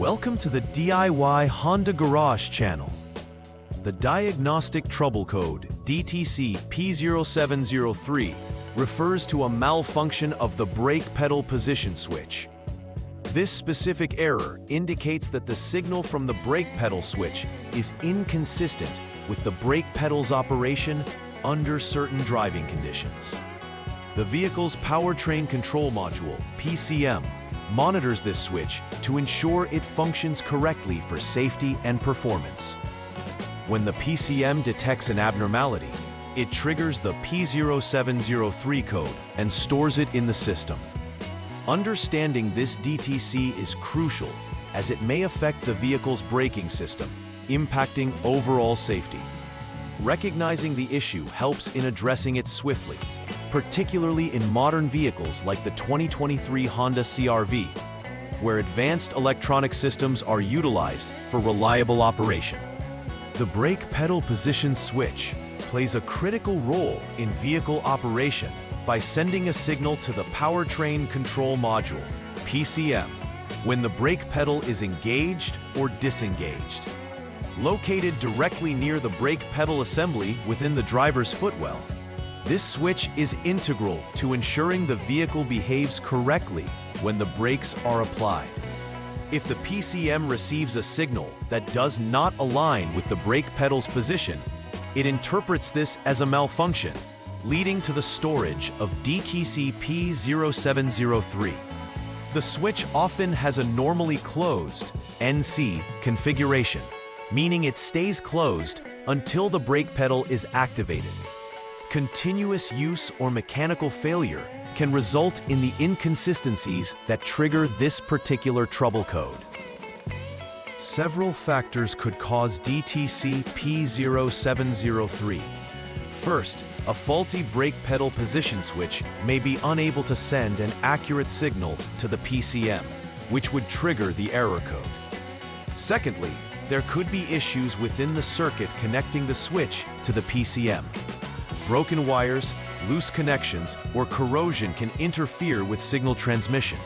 Welcome to the DIY Honda Garage channel. The diagnostic trouble code, DTC P0703, refers to a malfunction of the brake pedal position switch. This specific error indicates that the signal from the brake pedal switch is inconsistent with the brake pedal's operation under certain driving conditions. The vehicle's powertrain control module, PCM, monitors this switch to ensure it functions correctly for safety and performance. When the PCM detects an abnormality, it triggers the P0703 code and stores it in the system. Understanding this DTC is crucial as it may affect the vehicle's braking system, impacting overall safety. Recognizing the issue helps in addressing it swiftly, particularly in modern vehicles like the 2023 Honda CR-V, where advanced electronic systems are utilized for reliable operation. The brake pedal position switch plays a critical role in vehicle operation by sending a signal to the powertrain control module, PCM, when the brake pedal is engaged or disengaged. Located directly near the brake pedal assembly within the driver's footwell, this switch is integral to ensuring the vehicle behaves correctly when the brakes are applied. If the PCM receives a signal that does not align with the brake pedal's position, it interprets this as a malfunction, leading to the storage of DTC P0703. The switch often has a normally closed NC configuration, meaning it stays closed until the brake pedal is activated. Continuous use or mechanical failure can result in the inconsistencies that trigger this particular trouble code. Several factors could cause DTC P0703. First, a faulty brake pedal position switch may be unable to send an accurate signal to the PCM, which would trigger the error code. Secondly, there could be issues within the circuit connecting the switch to the PCM. Broken wires, loose connections, or corrosion can interfere with signal transmission.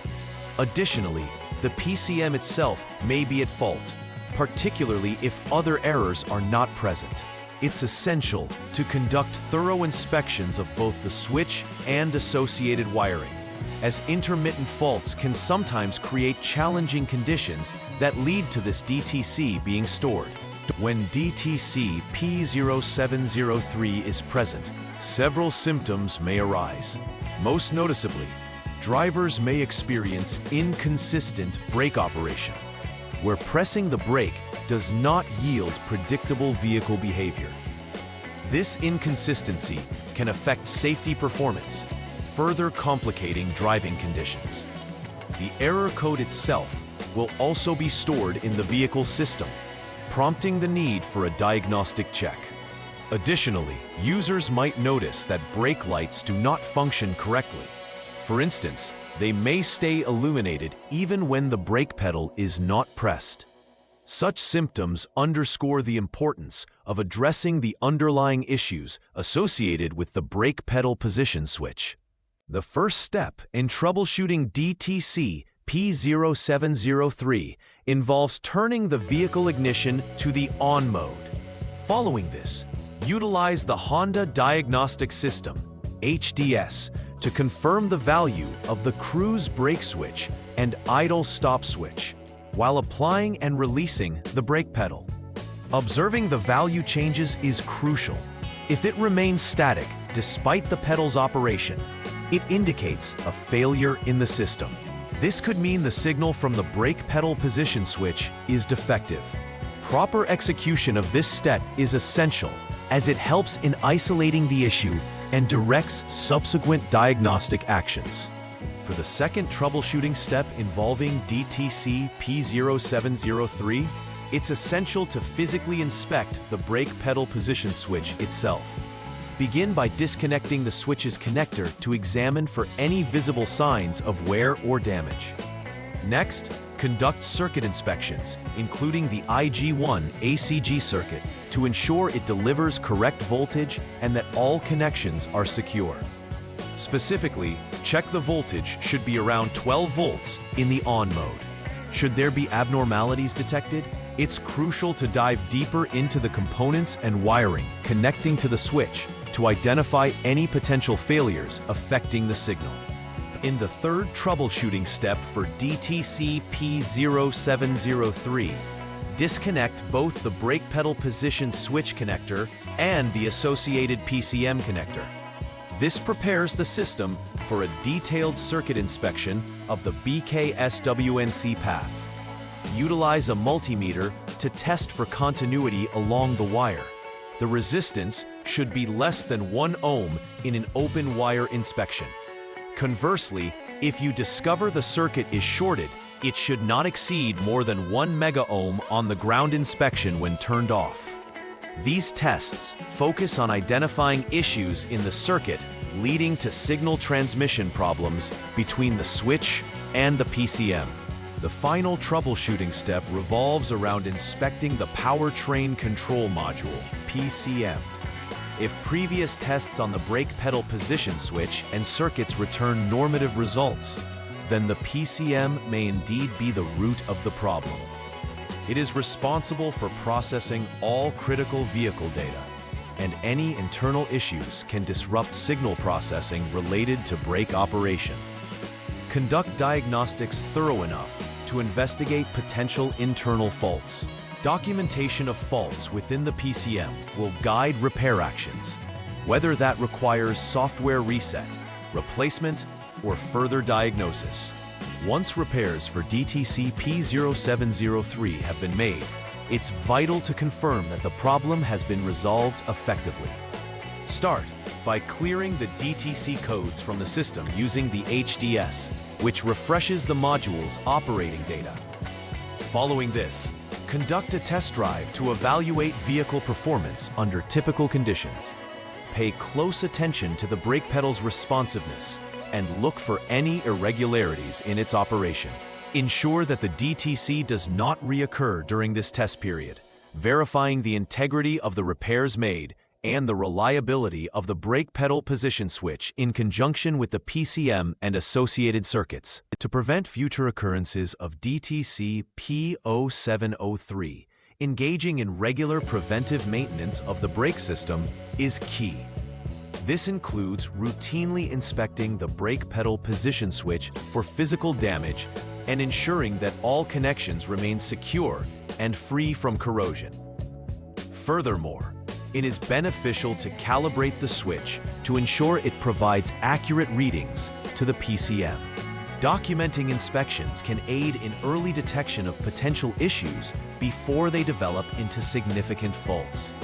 Additionally, the PCM itself may be at fault, particularly if other errors are not present. It's essential to conduct thorough inspections of both the switch and associated wiring, as intermittent faults can sometimes create challenging conditions that lead to this DTC being stored. When DTC P0703 is present, several symptoms may arise. Most noticeably, drivers may experience inconsistent brake operation, where pressing the brake does not yield predictable vehicle behavior. This inconsistency can affect safety performance, further complicating driving conditions. The error code itself will also be stored in the vehicle system, prompting the need for a diagnostic check. Additionally, users might notice that brake lights do not function correctly. For instance, they may stay illuminated even when the brake pedal is not pressed. Such symptoms underscore the importance of addressing the underlying issues associated with the brake pedal position switch. The first step in troubleshooting DTC P0703 involves turning the vehicle ignition to the on mode. Following this, utilize the Honda Diagnostic System, HDS, to confirm the value of the cruise brake switch and idle stop switch, while applying and releasing the brake pedal. Observing the value changes is crucial. If it remains static despite the pedal's operation, it indicates a failure in the system. This could mean the signal from the brake pedal position switch is defective. Proper execution of this step is essential, as it helps in isolating the issue and directs subsequent diagnostic actions. For the second troubleshooting step involving DTC P0703, it's essential to physically inspect the brake pedal position switch itself. Begin by disconnecting the switch's connector to examine for any visible signs of wear or damage. Next, conduct circuit inspections, including the IG1 ACG circuit, to ensure it delivers correct voltage and that all connections are secure. Specifically, check the voltage should be around 12 volts in the on mode. Should there be abnormalities detected, it's crucial to dive deeper into the components and wiring connecting to the switch to identify any potential failures affecting the signal. In the third troubleshooting step for DTC P0703, disconnect both the brake pedal position switch connector and the associated PCM connector. This prepares the system for a detailed circuit inspection of the BKSWNC path. Utilize a multimeter to test for continuity along the wire. The resistance should be less than 1 ohm in an open wire inspection. Conversely, if you discover the circuit is shorted, it should not exceed more than 1 megaohm on the ground inspection when turned off. These tests focus on identifying issues in the circuit leading to signal transmission problems between the switch and the PCM. The final troubleshooting step revolves around inspecting the powertrain control module, PCM. If previous tests on the brake pedal position switch and circuits return normative results, then the PCM may indeed be the root of the problem. It is responsible for processing all critical vehicle data, and any internal issues can disrupt signal processing related to brake operation. Conduct diagnostics thorough enough to investigate potential internal faults. Documentation of faults within the PCM will guide repair actions, whether that requires software reset, replacement, or further diagnosis. Once repairs for DTC P0703 have been made, it's vital to confirm that the problem has been resolved effectively. Start by clearing the DTC codes from the system using the HDS, which refreshes the module's operating data. Following this, conduct a test drive to evaluate vehicle performance under typical conditions. Pay close attention to the brake pedal's responsiveness and look for any irregularities in its operation. Ensure that the DTC does not reoccur during this test period, verifying the integrity of the repairs made and the reliability of the brake pedal position switch in conjunction with the PCM and associated circuits. To prevent future occurrences of DTC P0703, engaging in regular preventive maintenance of the brake system is key. This includes routinely inspecting the brake pedal position switch for physical damage and ensuring that all connections remain secure and free from corrosion. Furthermore, it is beneficial to calibrate the switch to ensure it provides accurate readings to the PCM. Documenting inspections can aid in early detection of potential issues before they develop into significant faults.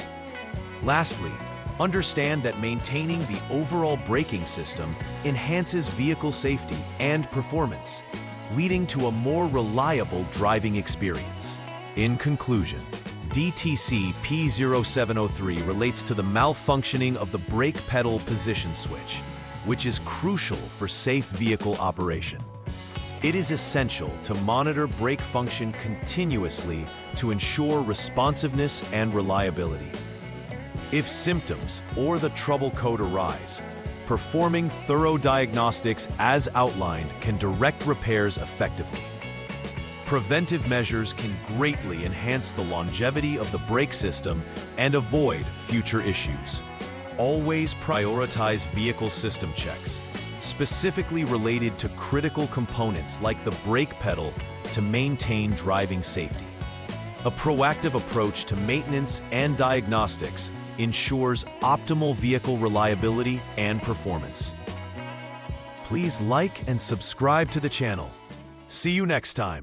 Lastly, understand that maintaining the overall braking system enhances vehicle safety and performance, leading to a more reliable driving experience. In conclusion, DTC P0703 relates to the malfunctioning of the brake pedal position switch, which is crucial for safe vehicle operation. It is essential to monitor brake function continuously to ensure responsiveness and reliability. If symptoms or the trouble code arise, performing thorough diagnostics as outlined can direct repairs effectively. Preventive measures can greatly enhance the longevity of the brake system and avoid future issues. Always prioritize vehicle system checks, specifically related to critical components like the brake pedal, to maintain driving safety. A proactive approach to maintenance and diagnostics ensures optimal vehicle reliability and performance. Please like and subscribe to the channel. See you next time.